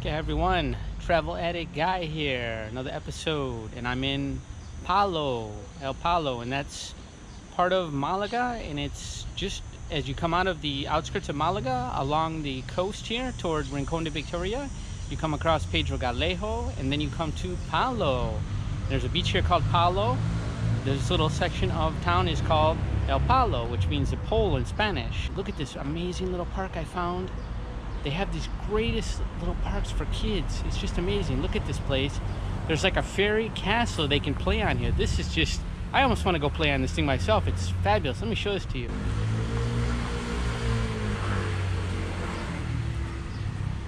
Okay, everyone, travel addict guy here, another episode, and I'm in Palo, El Palo, and that's part of Malaga, and it's just as you come out of the outskirts of Malaga along the coast here toward Rincon de Victoria, you come across Pedro Galejo, and then you come to Palo. There's a beach here called Palo. This little section of town is called El Palo, which means the pole in Spanish. Look at this amazing little park I found. They have these greatest little parks for kids. It's just amazing. Look at this place. There's like a fairy castle they can play on here. This is just, I almost want to go play on this thing myself. It's fabulous. Let me show this to you.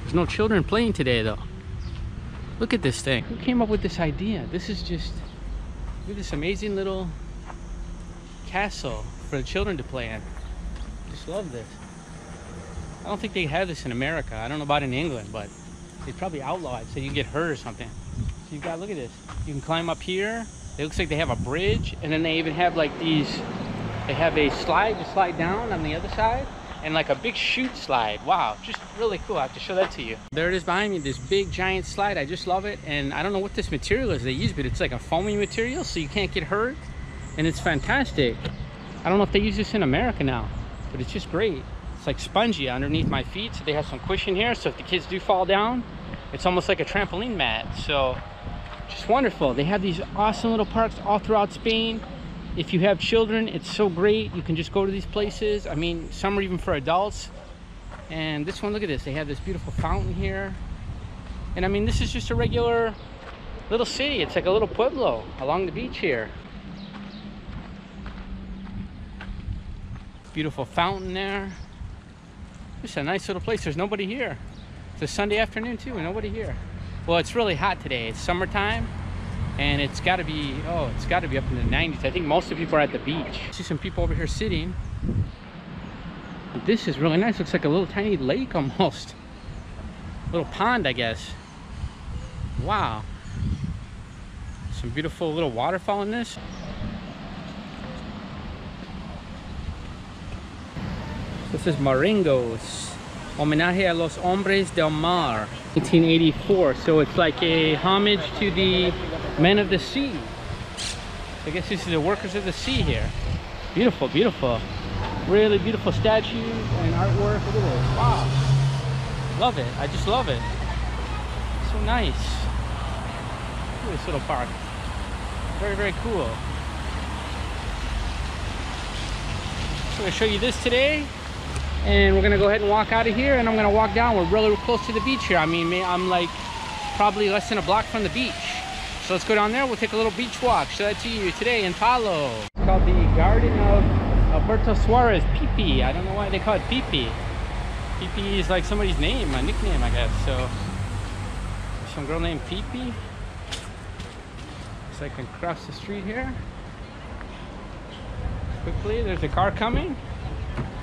There's no children playing today though. Look at this thing. Who came up with this idea? This is just, look at this amazing little castle for the children to play in. Just love this. I don't think they have this in America. I don't know about in England, but they probably outlaw it so you can get hurt or something. So you got, look at this. You can climb up here. It looks like they have a bridge, and then they even have like these, they have a slide to slide down on the other side, and like a big chute slide. Wow, just really cool. I have to show that to you. There it is behind me, this big giant slide. I just love it, and I don't know what this material is they use, but it's like a foamy material, so you can't get hurt, and it's fantastic. I don't know if they use this in America now, but it's just great. It's like spongy underneath my feet, so they have some cushion here, so if the kids do fall down, it's almost like a trampoline mat. So just wonderful. They have these awesome little parks all throughout Spain. If you have children, it's so great. You can just go to these places. I mean, some are even for adults. And this one, look at this. They have this beautiful fountain here. And I mean, this is just a regular little city. It's like a little pueblo along the beach here. Beautiful fountain there. Just a nice little place. There's nobody here. It's a Sunday afternoon too, and nobody here. Well, it's really hot today. It's summertime, and it's got to be, oh, it's got to be up in the 90s. I think most of the people are at the beach. I see some people over here sitting. This is really nice. Looks like a little tiny lake almost. Little pond, I guess. Wow. Some beautiful little waterfall in this. This is Maringos, Homenaje a los Hombres del Mar, 1884. So it's like a homage to the men of the sea. I guess this is the workers of the sea here. Beautiful, beautiful. Really beautiful statues and artwork. Look at this. Wow. Love it. I just love it. So nice. Look at this little park. Very, very cool. So I'm going to show you this today. And we're gonna go ahead and walk out of here, and I'm gonna walk down. We're really close to the beach here. I mean, I'm like probably less than a block from the beach. So let's go down there. We'll take a little beach walk. Show that to you today in Palo. It's called the Garden of Alberto Suarez, Pipi. I don't know why they call it Pipi. Pipi is like somebody's name, a nickname, I guess. So some girl named Pipi. So I can cross the street here quickly. There's a car coming.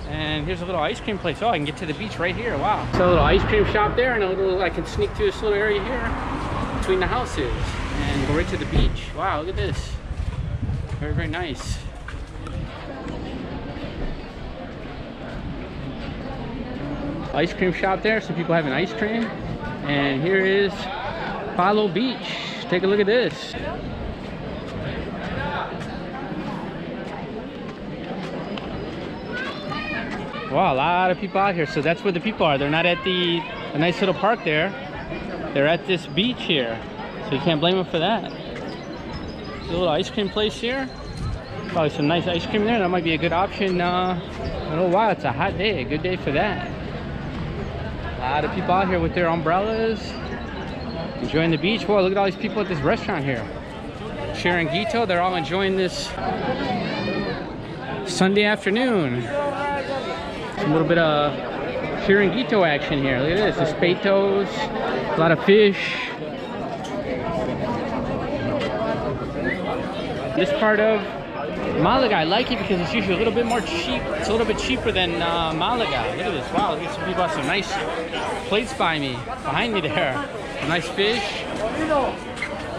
And here's a little ice cream place. Oh, I can get to the beach right here. Wow. So a little ice cream shop there, and a little, I can sneak through this little area here between the houses and go right to the beach. Wow, look at this. Very, very nice. Ice cream shop there, some people having ice cream. And here is Palo Beach. Take a look at this. Wow, a lot of people out here. So that's where the people are. They're not at the nice little park there. They're at this beach here. So you can't blame them for that. There's a little ice cream place here. Probably some nice ice cream there. That might be a good option. Oh wow, it's a hot day. A good day for that. A lot of people out here with their umbrellas, enjoying the beach. Whoa, look at all these people at this restaurant here. Chiringuito, they're all enjoying this Sunday afternoon. A little bit of chiringuito action here. Look at this, espetos, a lot of fish. This part of Malaga, I like it because it's usually a little bit more cheap. It's a little bit cheaper than Malaga. Look at this. Wow, look at some people have some nice plates behind me there. Some nice fish.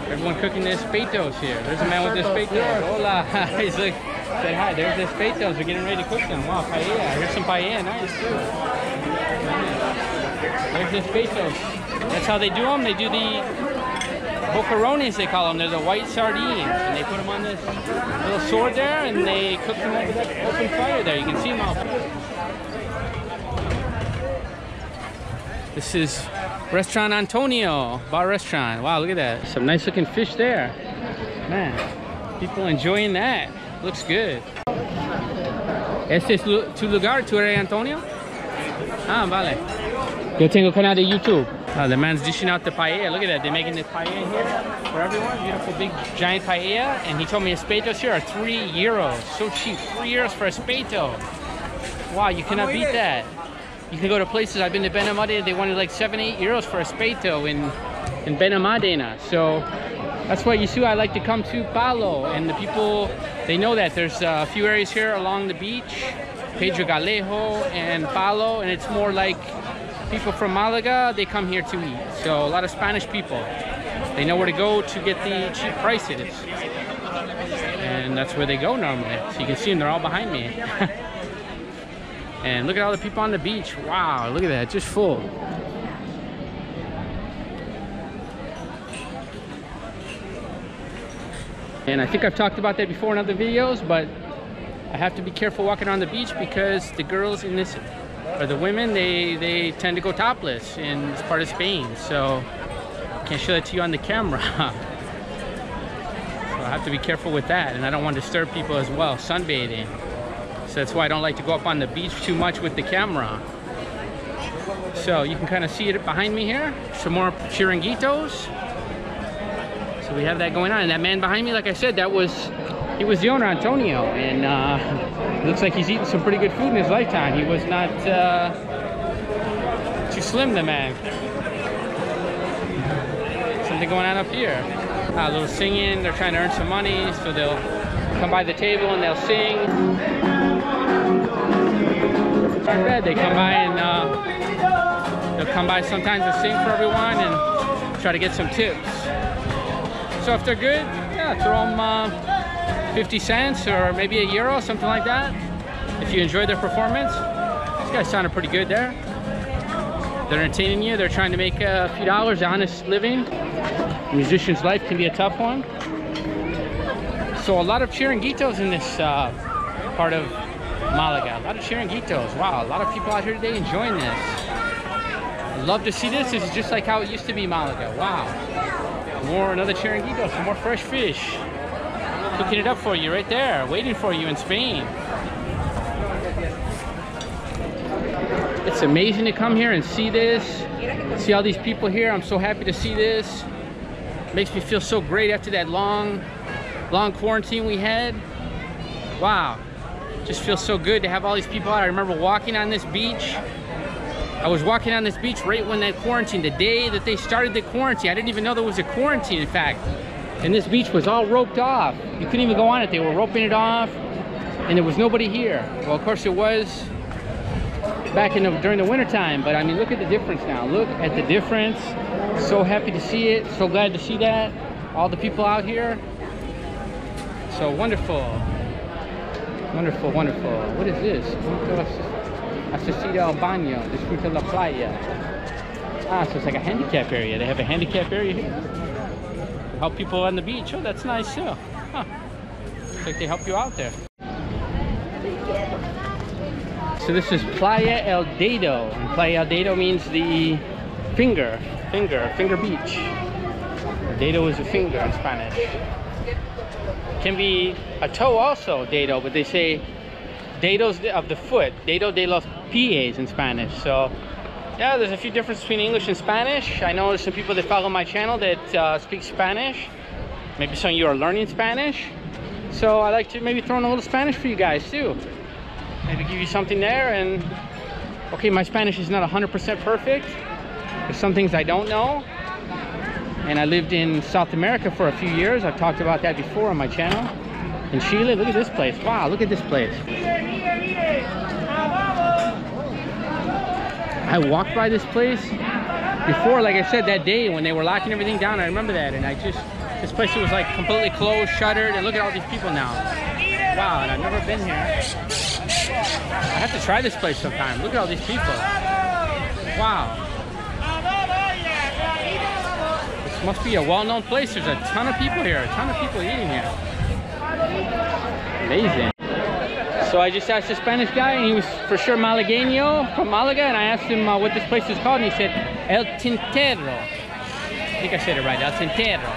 Everyone cooking the espetos here. There's a man with the espetos. Hola. He's like, said hi. There's the espetos. We're getting ready to cook them. Wow, paella. Here's some paella. Nice too. There's the speitos. That's how they do them. They do the bocarones, they call them. They're the white sardines. And they put them on this little sword there, and they cook them over that open fire there. You can see them all. This is Restaurant Antonio, bar restaurant. Wow, look at that. Some nice looking fish there. Man, people enjoying that. Looks good. Este es tu lugar, tu eres Antonio? Ah, vale. Yo tengo canal de YouTube. The man's dishing out the paella. Look at that. They're making this paella here for everyone. Beautiful big giant paella. And he told me espetos here are €3. So cheap. €3 for espeto. Wow, you cannot beat that. You can go to places. I've been to Benalmádena. They wanted like €7-8 for espeto in Benalmádena. So that's why you see I like to come to Palo. And the people, they know that. There's a few areas here along the beach. Pedro Galejo and Palo. And it's more like people from Malaga, they come here to eat. So a lot of Spanish people, they know where to go to get the cheap prices. And that's where they go normally. So you can see them, they're all behind me. And look at all the people on the beach. Wow, look at that, just full. And I think I've talked about that before in other videos, but I have to be careful walking on the beach because the girls in this, or the women, they tend to go topless in this part of Spain. So I can't show that to you on the camera. So I have to be careful with that, and I don't want to disturb people as well, sunbathing. So that's why I don't like to go up on the beach too much with the camera. So you can kind of see it behind me here. Some more chiringuitos. So we have that going on. And that man behind me, like I said, he was the owner, Antonio. And it looks like he's eaten some pretty good food in his lifetime. He was not too slim, the man. Something going on up here. A little singing. They're trying to earn some money. So they'll come by the table and they'll sing. Not bad. They come by and they'll come by sometimes to sing for everyone and try to get some tips. So if they're good, yeah, throw them 50 cents or maybe €1, something like that. If you enjoy their performance. These guys sounded pretty good there. They're entertaining you. They're trying to make a few dollars, honest living. A musician's life can be a tough one. So a lot of chiringuitos in this part of Malaga. A lot of chiringuitos. Wow, a lot of people out here today enjoying this. I love to see this. This is just like how it used to be Malaga. Wow. Another chiringuito, some more fresh fish. Cooking it up for you right there, waiting for you in Spain. It's amazing to come here and see this. See all these people here. I'm so happy to see this. Makes me feel so great after that long quarantine we had. Wow. Just feels so good to have all these people out. I remember walking on this beach. I was walking on this beach right when that quarantine, the day that they started the quarantine. I didn't even know there was a quarantine, in fact. And this beach was all roped off. You couldn't even go on it. They were roping it off and there was nobody here. Well, of course it was back during the winter time, but I mean, look at the difference now. Look at the difference. So happy to see it. So glad to see that. All the people out here. So wonderful. Wonderful, wonderful. What is this? Asistir al baño, disfruta la playa. Ah, so it's like a handicap area. They have a handicap area here. They help people on the beach. Oh, that's nice too. Huh. Looks like they help you out there. So this is Playa El Dedo. And Playa El Dedo means the finger beach. Dedo is a finger in Spanish. Can be a toe also, dedo, but they say dedos of the foot, dedo de los pies in Spanish. So yeah, there's a few differences between English and Spanish. I know there's some people that follow my channel that speak Spanish. Maybe some of you are learning Spanish. So I like to maybe throw in a little Spanish for you guys too. Maybe give you something there. And okay, my Spanish is not 100% perfect. There's some things I don't know. And I lived in South America for a few years. I've talked about that before on my channel. In Chile, look at this place. Wow, look at this place. I walked by this place before, like I said, that day when they were locking everything down. I remember that. And this place was like completely closed, shuttered. And look at all these people now. Wow, and I've never been here. I have to try this place sometime. Look at all these people. Wow. must be a well-known place. There's a ton of people here, a ton of people eating here. Amazing. So I just asked the Spanish guy, and he was for sure Malagueño from Malaga, and I asked him what this place is called, and he said El Tintero. I think I said it right, El Tintero.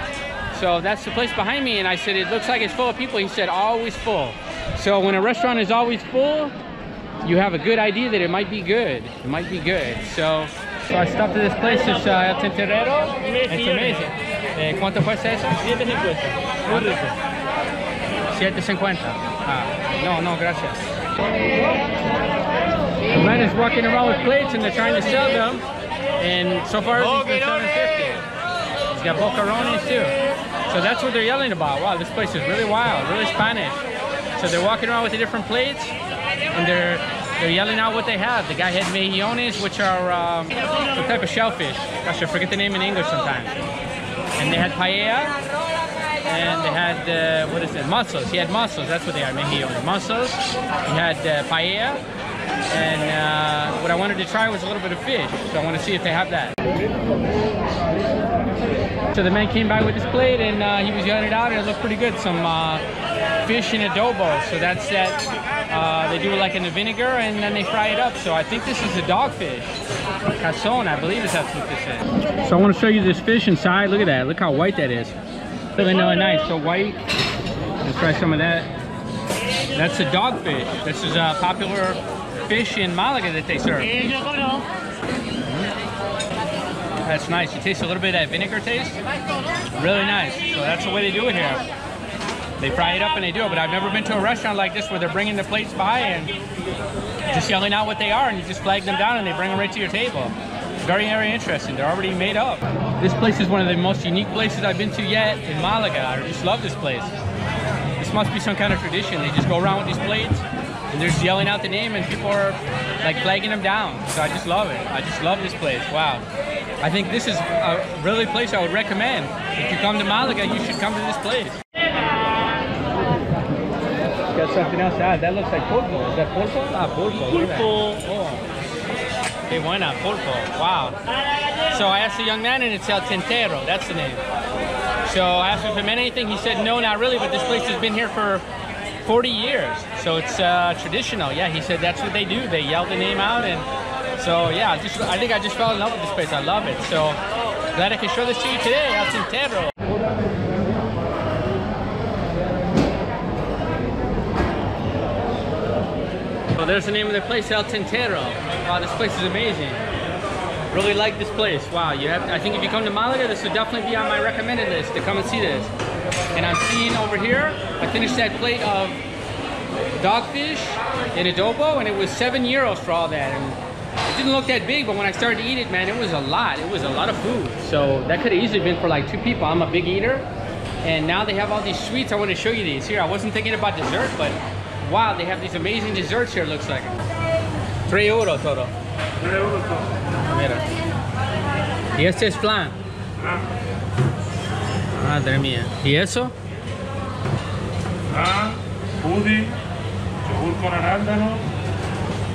So that's the place behind me, and I said, it looks like it's full of people. He said, always full. So when a restaurant is always full, you have a good idea that it might be good. It might be good. So I stopped at this place, it's El Tintero. It's amazing. ¿Cuánto cuesta eso? 7.50. Muy rico. 7.50. No, gracias. The man is walking around with plates and they're trying to sell them. And so far, he's been selling 50. He's got bocarones too. So that's what they're yelling about. Wow, this place is really wild, really Spanish. So they're walking around with the different plates and they're yelling out what they have. The guy had mejillones, which are some type of shellfish. Gosh, I forget the name in English sometimes. And they had paella. And they had, what is it, mussels. He had mussels, that's what they are, mejillones. Mussels, he had paella, and what I wanted to try was a little bit of fish, so I want to see if they have that. So the man came by with his plate, and he was yelling it out, and it looked pretty good. Some fish in adobo, so that's that, they do it like in the vinegar, and then they fry it up. So I think this is a dogfish. Cazón, I believe that's what this is. So I want to show you this fish inside. Look at that, look how white that is. Really nice, so white. Let's try some of that. That's a dogfish. This is a popular fish in Malaga that they serve. That's nice. You taste a little bit of that vinegar taste. Really nice. So that's the way they do it here. They fry it up and they do it, but I've never been to a restaurant like this where they're bringing the plates by and just yelling out what they are, and you just flag them down and they bring them right to your table. Very, very interesting. They're already made up. This place is one of the most unique places I've been to yet in Malaga. I just love this place. This must be some kind of tradition. They just go around with these plates and they're just yelling out the name and people are like flagging them down. So I just love it. I just love this place. Wow. I think this is a really place I would recommend. If you come to Malaga, you should come to this place. Got something else to add. That looks like pulpo. Is that pulpo? Ah, pulpo. Pulpo. Oh. Que buena, pulpo. Wow. So I asked the young man and it's El Tintero. That's the name. So I asked him if it meant anything. He said, no, not really, but this place has been here for 40 years. So it's traditional. Yeah, he said that's what they do. They yell the name out. And so, yeah, I think I just fell in love with this place. I love it. So glad I could show this to you today. El Tintero. So there's the name of the place, El Tintero. Wow, this place is amazing. Really like this place. Wow, I think if you come to Malaga, this would definitely be on my recommended list to come and see this. And I'm seeing over here, I finished that plate of dogfish in adobo, and it was €7 for all that. And it didn't look that big, but when I started to eat it, man, it was a lot. It was a lot of food. So that could have easily been for like 2 people. I'm a big eater. And now they have all these sweets. I want to show you these. Here, I wasn't thinking about dessert, but wow, they have these amazing desserts here, it looks like. €3 todo. €3 todo. Mira. Y este es flan. Madre mía. ¿Y eso? Foodie, yogur con arándanos.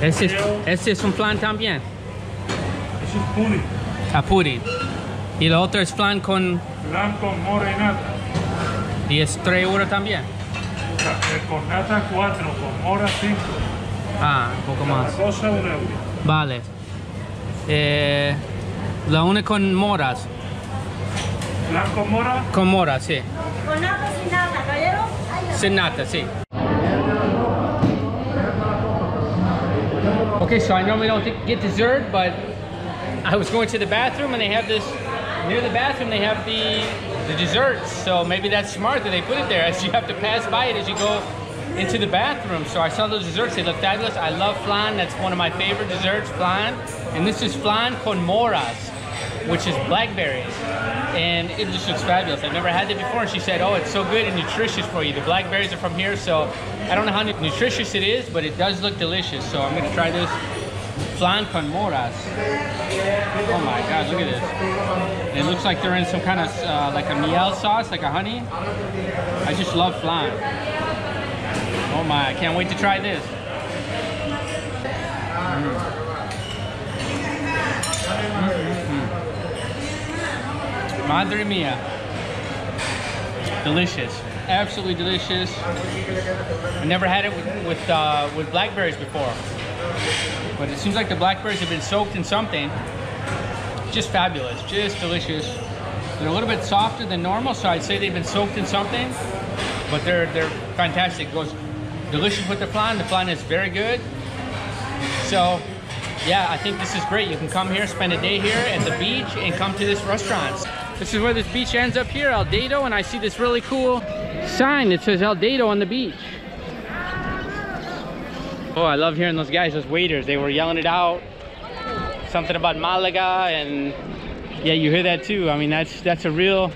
Este es un flan también. Eso es foodie. Ah, pudding. Y lo otro es flan con... Flan con mora y nata. Y es €3 también. Con nata 4, con mora 5. Ah, un poco más. La cosa €1. Vale. La una con moras. ¿Flan con mora? Con moras, sí. ¿Con nata sin nata, caballero? Sin nata, sí. Okay, so I normally don't get dessert, but I was going to the bathroom and they have this, near the bathroom they have the desserts. So maybe that's smart that they put it there, as you have to pass by it as you go into the bathroom. So I saw those desserts, they look fabulous. I love flan, that's one of my favorite desserts, flan. And this is flan con moras, which is blackberries. And it just looks fabulous. I've never had it before, and she said, oh, it's so good and nutritious for you. The blackberries are from here, so I don't know how nutritious it is, but it does look delicious. So I'm gonna try this flan con moras. Oh my God, look at this. And it looks like they're in some kind of like a miel sauce, like a honey. I just love flan. Oh my, I can't wait to try this. Madre mia. Delicious. Absolutely delicious. I never had it with blackberries before. But it seems like the blackberries have been soaked in something. Just fabulous. Just delicious. They're a little bit softer than normal, so I'd say they've been soaked in something. But they're fantastic. It goes delicious with the flan. The flan is very good. So yeah, I think this is great. You can come here, spend a day here at the beach, and come to this restaurant. This is where this beach ends up here, El Dedo, and I see this really cool sign that says El Dedo on the beach. Oh, I love hearing those guys, those waiters. They were yelling it out. Something about Malaga, and yeah, you hear that too. I mean, that's a real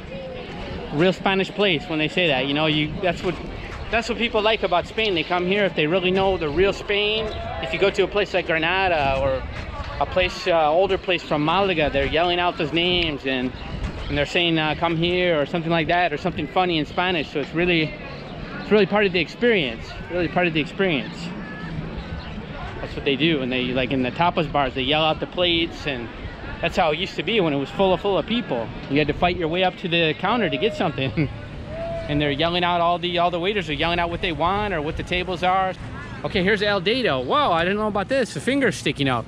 Spanish place when they say that. You know, that's what people like about Spain. They come here if they really know the real Spain. If you go to a place like Granada or a place, older place from Malaga, they're yelling out those names and they're saying come here or something like that, or something funny in Spanish. So it's really part of the experience. Really part of the experience. That's what they do. And they, like in the tapas bars, they yell out the plates, and that's how it used to be when it was full of people. You had to fight your way up to the counter to get something. And they're yelling out, all the waiters are yelling out what they want or what the tables are. Okay, here's El Dedo. Whoa, I didn't know about this. The finger's sticking out.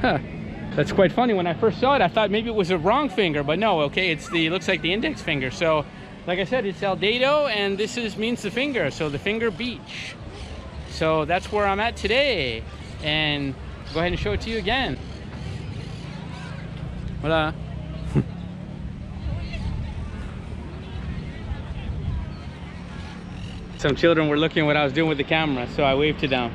Huh. That's quite funny. When I first saw it, I thought maybe it was a wrong finger, but no, okay, it looks like the index finger. So, like I said, it's El Dedo, and this means the finger, so the finger beach. So that's where I'm at today. And go ahead and show it to you again. Hola. Some children were looking at what I was doing with the camera, so I waved to them.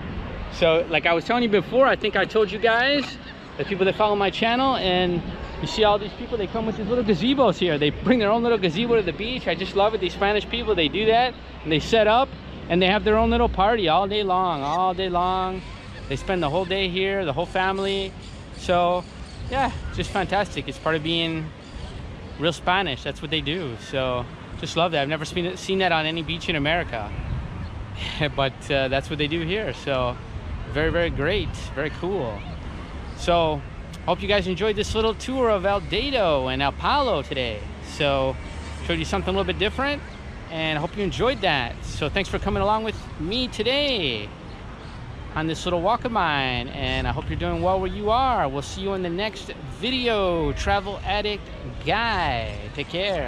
So like I was telling you before, I think I told you guys, the people that follow my channel, and you see all these people, they come with these little gazebos here. They bring their own little gazebo to the beach. I just love it. These Spanish people, they do that, and they set up and they have their own little party all day long. They spend the whole day here, the whole family. So yeah, just fantastic. It's part of being real Spanish. That's what they do. So just love that. I've never seen that on any beach in America. But that's what they do here. So very great, very cool. So hope you guys enjoyed this little tour of El Dedo and El Palo today. So showed you something a little bit different, and I hope you enjoyed that. So thanks for coming along with me today on this little walk of mine, and I hope you're doing well where you are. We'll see you in the next video. Travel Addict Guy. Take care.